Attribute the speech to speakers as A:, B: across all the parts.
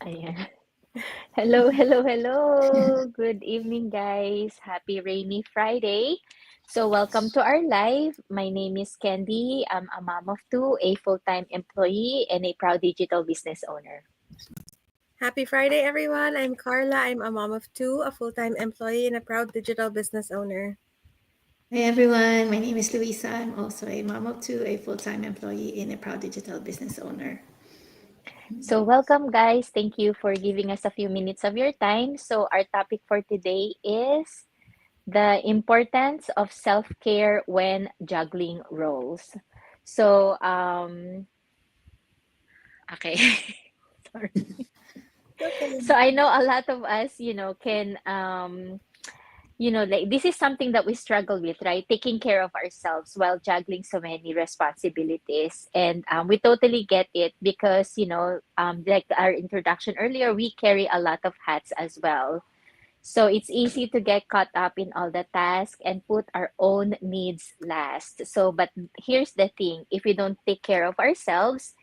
A: Ayan. Hello, hello, hello. Good evening, guys. Happy rainy Friday. So, welcome to our live. My name is Candy. I'm a mom of two, a full-time employee, and a proud digital business owner.
B: Happy Friday, everyone. I'm Carla. I'm a mom of two, a full time employee, and a proud digital business owner.
C: Hi everyone, my name is Luisa. I'm also a mom of two, a full-time employee, and a proud digital business owner.
A: So, welcome, guys. Thank you for giving us a few minutes of your time. So, our topic for today is the importance of self-care when juggling roles. So, okay. Sorry.
B: Okay.
A: So I know a lot of us, can like this is something that we struggle with, right? Taking care of ourselves while juggling so many responsibilities. And we totally get it because, like our introduction earlier, we carry a lot of hats as well. So it's easy to get caught up in all the tasks and put our own needs last. So, but here's the thing, if we don't take care of ourselves,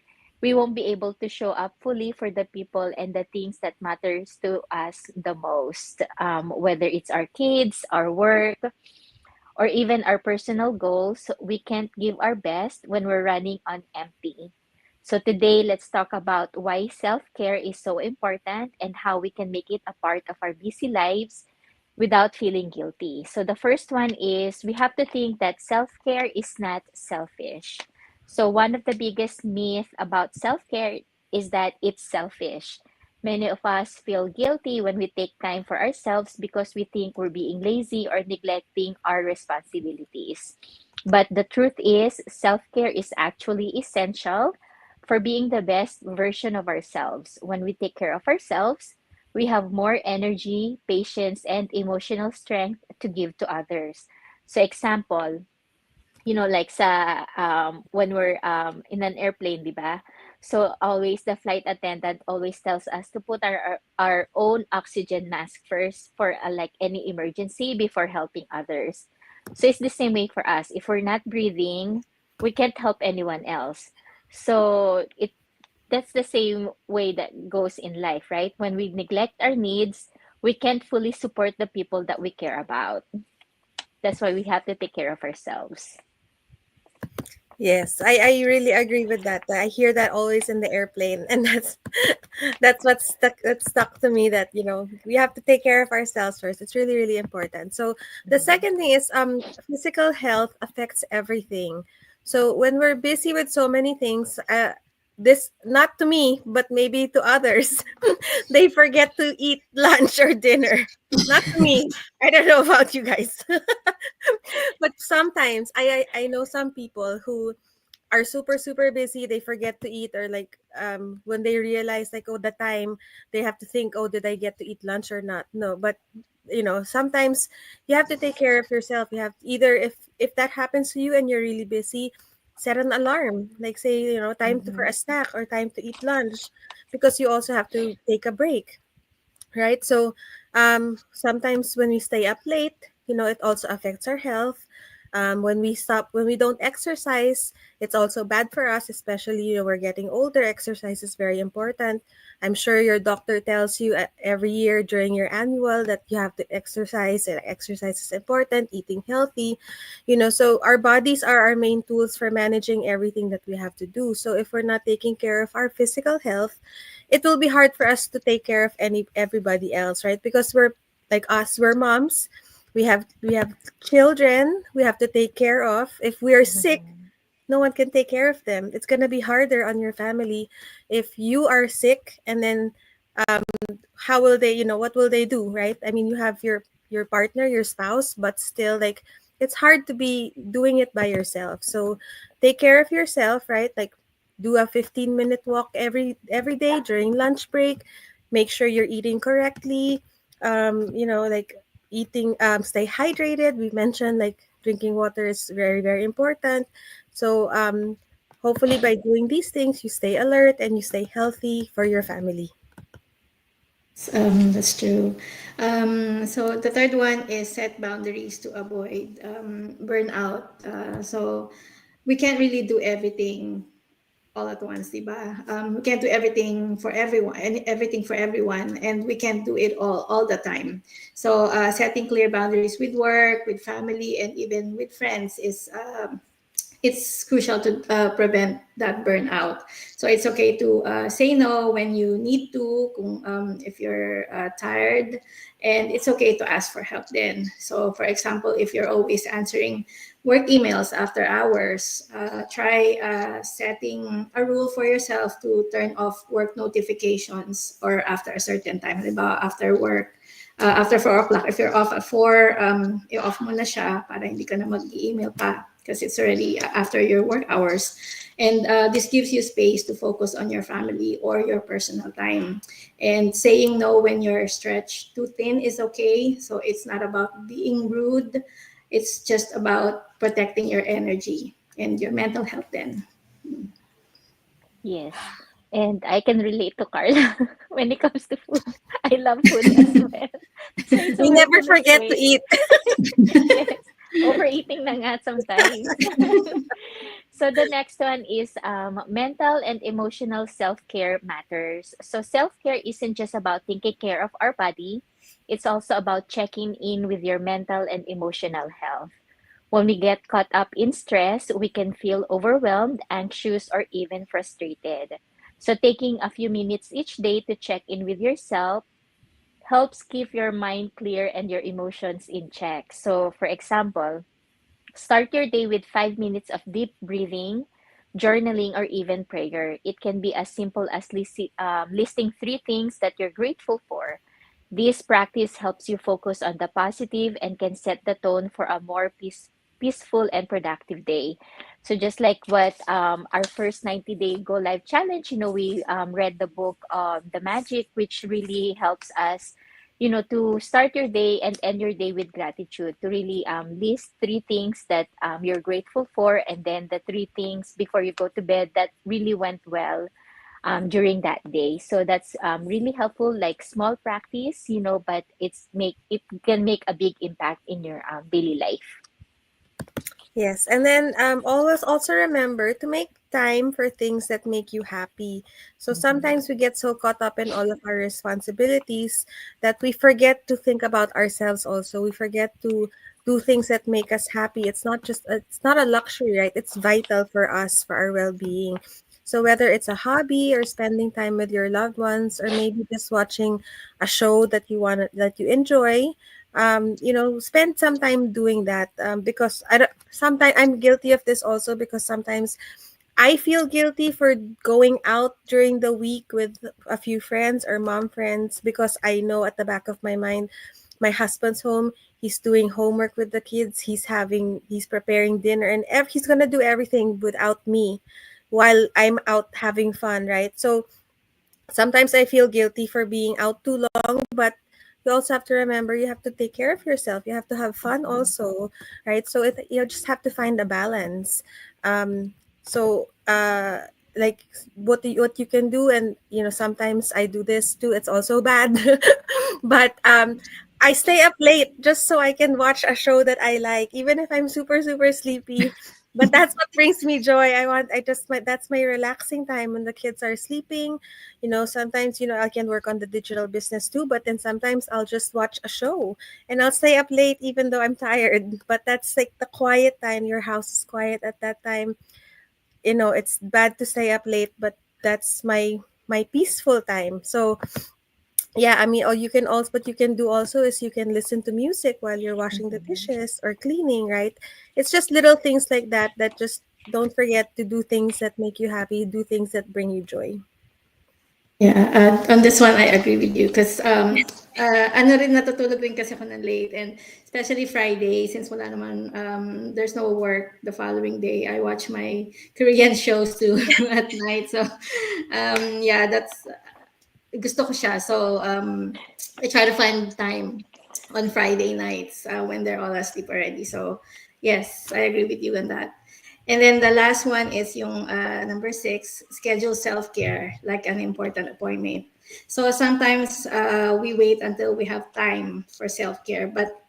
A: we won't be able to show up fully for the people and the things that matters to us the most, whether it's our kids, our work, or even our personal goals. We can't give our best when we're running on empty. So today, let's talk about why self-care is so important and how we can make it a part of our busy lives without feeling guilty. So the first one is we have to think that self-care is not selfish. So one of the biggest myths about self-care is that it's selfish. Many of us feel guilty when we take time for ourselves because we think we're being lazy or neglecting our responsibilities. But the truth is, self-care is actually essential for being the best version of ourselves. When we take care of ourselves, we have more energy, patience, and emotional strength to give to others. So, example, like when we're in an airplane, di ba? So always the flight attendant always tells us to put our own oxygen mask first for like any emergency before helping others. So it's the same way for us. If we're not breathing, we can't help anyone else. So it that's the same way that goes in life, right? When we neglect our needs, we can't fully support the people that we care about. That's why we have to take care of ourselves.
B: Yes, I really agree with that. I hear that always in the airplane, and that's what stuck to me. That we have to take care of ourselves first. It's really really important. So the
A: Mhm.
B: second thing is physical health affects everything. So when we're busy with so many things, this not to me, but maybe to others, they forget to eat lunch or dinner. Not to me. I don't know about you guys. But sometimes I know some people who are super super busy, they forget to eat, or like when they realize like, oh, the time, they have to think, oh, did I get to eat lunch or not? No, but sometimes you have to take care of yourself. You have either, if that happens to you and you're really busy, set an alarm, like say, time for
A: Mhm.
B: a snack or time to eat lunch, because you also have to take a break, right? So sometimes when we stay up late, it also affects our health. When we don't exercise, it's also bad for us, especially, we're getting older. Exercise is very important. I'm sure your doctor tells you every year during your annual that you have to exercise, and exercise is important, eating healthy. So our bodies are our main tools for managing everything that we have to do. So if we're not taking care of our physical health, it will be hard for us to take care of everybody else, right? Because we're like us, we're moms. We have children we have to take care of. If we are sick,
A: Mhm.
B: no one can take care of them. It's going to be harder on your family if you are sick, and then how will they, what will they do, right? I mean, you have your partner, your spouse, but still, like, it's hard to be doing it by yourself. So take care of yourself, right? Like, do a 15-minute walk every day during lunch break. Make sure you're eating correctly. Like, eating, stay hydrated. We mentioned, like, drinking water is very very important. So hopefully by doing these things, you stay alert and you stay healthy for your family.
C: That's true. So the third one is set boundaries to avoid burnout. So we can't really do everything all at once, diba? We can't do everything for everyone and everything for everyone, and we can't do it all the time. So setting clear boundaries with work, with family, and even with friends is it's crucial to prevent that burnout. So it's okay to say no when you need to, if you're tired, and it's okay to ask for help then. So, for example, if you're always answering work emails after hours, try setting a rule for yourself to turn off work notifications or after a certain time, diba? After work. After 4 o'clock, if you're off at 4, i-off mo na siya para hindi ka na mag-email pa because it's already after your work hours. And this gives you space to focus on your family or your personal time. And saying no when you're stretched too thin is okay. So it's not about being rude, it's just about protecting your energy and your mental health then.
A: Yes. And I can relate to Carla when it comes to food. I love food as well. That's why it's
B: We
A: so hard
B: never
A: to lose
B: forget to
A: weight.
B: eat.
A: Yes. Overeating na nga sometimes. So the next one is mental and emotional self-care matters. So self-care isn't just about taking care of our body. It's also about checking in with your mental and emotional health. When we get caught up in stress, we can feel overwhelmed, anxious, or even frustrated. So, taking a few minutes each day to check in with yourself helps keep your mind clear and your emotions in check. So, for example, start your day with 5 minutes of deep breathing, journaling, or even prayer. It can be as simple as listing three things that you're grateful for. This practice helps you focus on the positive and can set the tone for a more peaceful and productive day. So just like what our first 90-day Go Live challenge, we read the book The Magic, which really helps us, to start your day and end your day with gratitude, to really list three things that you're grateful for, and then the three things before you go to bed that really went well during that day. So that's really helpful, like small practice, but it can make a big impact in your daily life.
B: Yes, and then always also remember to make time for things that make you happy. So
A: Mhm.
B: sometimes we get so caught up in all of our responsibilities that we forget to think about ourselves also. We forget to do things that make us happy. It's not a luxury, right? It's vital for us for our well-being. So whether it's a hobby or spending time with your loved ones or maybe just watching a show that you enjoy, spend some time doing that, because sometimes I'm guilty of this also, because sometimes I feel guilty for going out during the week with a few friends or mom friends, because I know at the back of my mind my husband's home, he's doing homework with the kids, he's preparing dinner, and he's gonna do everything without me while I'm out having fun, right? So sometimes I feel guilty for being out too long, but you also have to remember you have to take care of yourself. You have to have fun also, right? So you just have to find a balance. So like what you can do, and sometimes I do this too. It's also bad, but I stay up late just so I can watch a show that I like, even if I'm super super sleepy. But that's what brings me joy. That's my relaxing time when the kids are sleeping. Sometimes I can work on the digital business too, but then sometimes I'll just watch a show and I'll stay up late even though I'm tired. But that's like the quiet time. Your house is quiet at that time. It's bad to stay up late, but that's my peaceful time. So yeah, I mean, what you can do also is you can listen to music while you're washing the
A: Mhm.
B: dishes or cleaning, right? It's just little things like that just don't forget to do things that make you happy, do things that bring you joy.
C: Yeah, on this one, I agree with you because ano rin natutulog rin kasi ako ng late and especially Friday since wala naman there's no work the following day. I watch my Korean shows too at night. So yeah, that's gusto ko siya. So I try to find time on Friday nights when they're all asleep already. So yes, I agree with you on that. And then the last one is yung number 6, schedule self-care like an important appointment. So sometimes we wait until we have time for self-care, but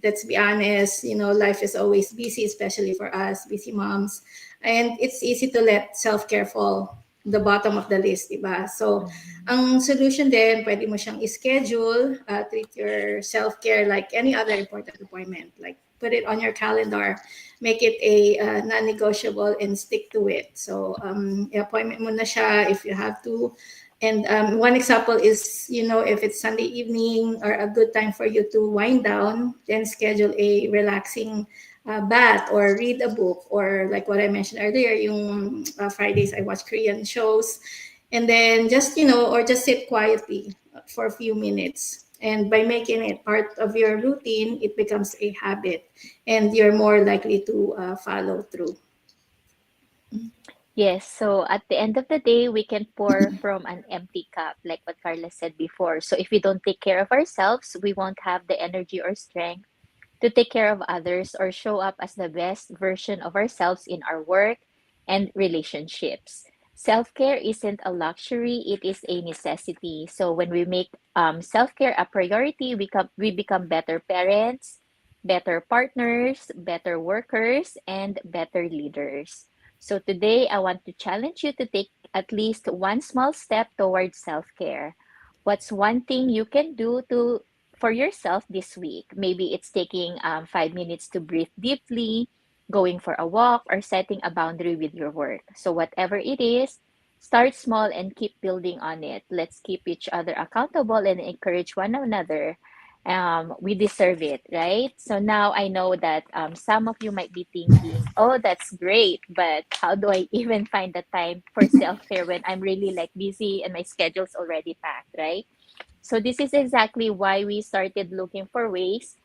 C: let's be honest, life is always busy, especially for us busy moms, and it's easy to let self-care fall the bottom of the list, diba? So
A: Mhm.
C: ang solution din, pwede mo siyang schedule, treat your self-care like any other important appointment, like put it on your calendar, make it a non-negotiable and stick to it. So appointment mo na siya if you have to. And one example is, if it's Sunday evening or a good time for you to wind down, then schedule a relaxing bath or read a book, or like what I mentioned earlier, yung Fridays I watch Korean shows, and then just or just sit quietly for a few minutes. And by making it part of your routine, it becomes a habit, and you're more likely to follow through.
A: Yes, so at the end of the day, we can pour from an empty cup, like what Carla said before. So if we don't take care of ourselves, we won't have the energy or strength to take care of others or show up as the best version of ourselves in our work and relationships. Self care isn't a luxury, it is a necessity. So when we make self care a priority, we become better parents, better partners, better workers, and better leaders. So today, I want to challenge you to take at least one small step towards self care. What's one thing you can do to for yourself this week? Maybe it's taking 5 minutes to breathe deeply, going for a walk, or setting a boundary with your work. So, whatever it is, start small and keep building on it. Let's keep each other accountable and encourage one another. We deserve it, right? So now I know that some of you might be thinking, oh, that's great, but how do I even find the time for self care when I'm really like busy and my schedule's already packed, right? So this is exactly why we started looking for ways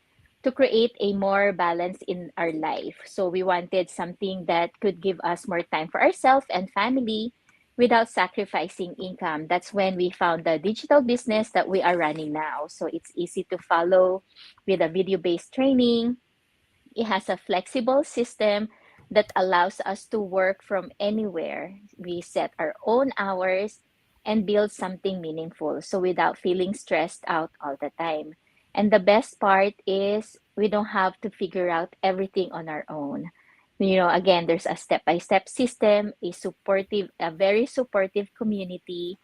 A: to create a more balance in our life. So we wanted something that could give us more time for ourselves and family without sacrificing income. That's when we found the digital business that we are running now. So it's easy to follow with a video-based training. It has a flexible system that allows us to work from anywhere. We set our own hours and build something meaningful. So without feeling stressed out all the time. And the best part is we don't have to figure out everything on our own. Again, there's a step-by-step system, a very supportive community,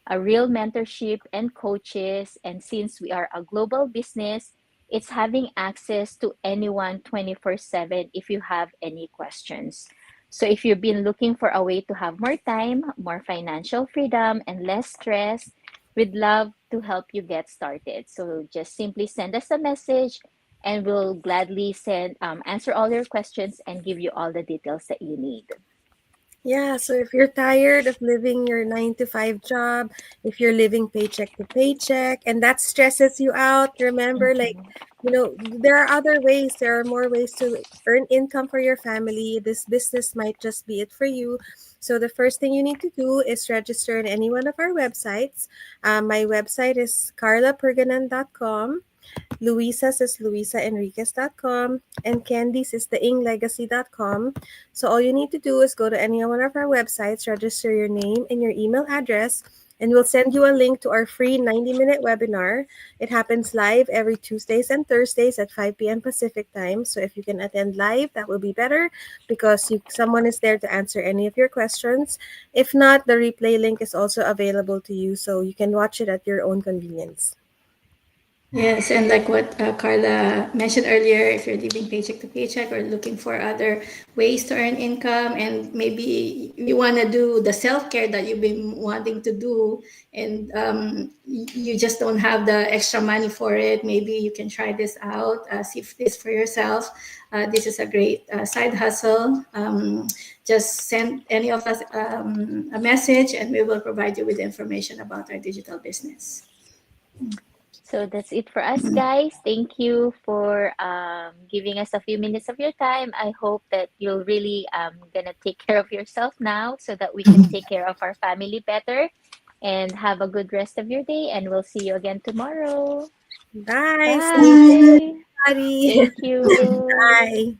A: a real mentorship and coaches. And since we are a global business, it's having access to anyone 24/7 if you have any questions. So if you've been looking for a way to have more time, more financial freedom, and less stress, we'd love to help you get started. So just simply send us a message and we'll gladly answer all your questions and give you all the details that you need.
B: Yeah, so if you're tired of living your 9 to 5 job, if you're living paycheck to paycheck and that stresses you out, remember, like,
A: Mhm.
B: there are other ways, there are more ways to earn income for your family. This business might just be it for you. So the first thing you need to do is register in any one of our websites. My website is carlaperganan.com. Luisa's is luisaenriquez.com, and Candy's is theinglegacy.com. So all you need to do is go to any one of our websites, register your name and your email address, and we'll send you a link to our free 90-minute webinar. It happens live every Tuesdays and Thursdays at 5 p.m. Pacific time. So if you can attend live, that will be better because someone is there to answer any of your questions. If not, the replay link is also available to you, so you can watch it at your own convenience.
C: Yes, and like what Carla mentioned earlier, if you're living paycheck to paycheck or looking for other ways to earn income, and maybe you want to do the self care that you've been wanting to do, and you just don't have the extra money for it, maybe you can try this out, see this for yourself. This is a great side hustle. Just send any of us a message, and we will provide you with information about our digital business.
A: So that's it for us, guys. Thank you for giving us a few minutes of your time. I hope that you'll really gonna take care of yourself now, so that we can take care of our family better. And have a good rest of your day. And we'll see you again tomorrow.
B: Bye. Stay safe,
A: Bye.
B: everybody.
A: Thank you.
B: Bye.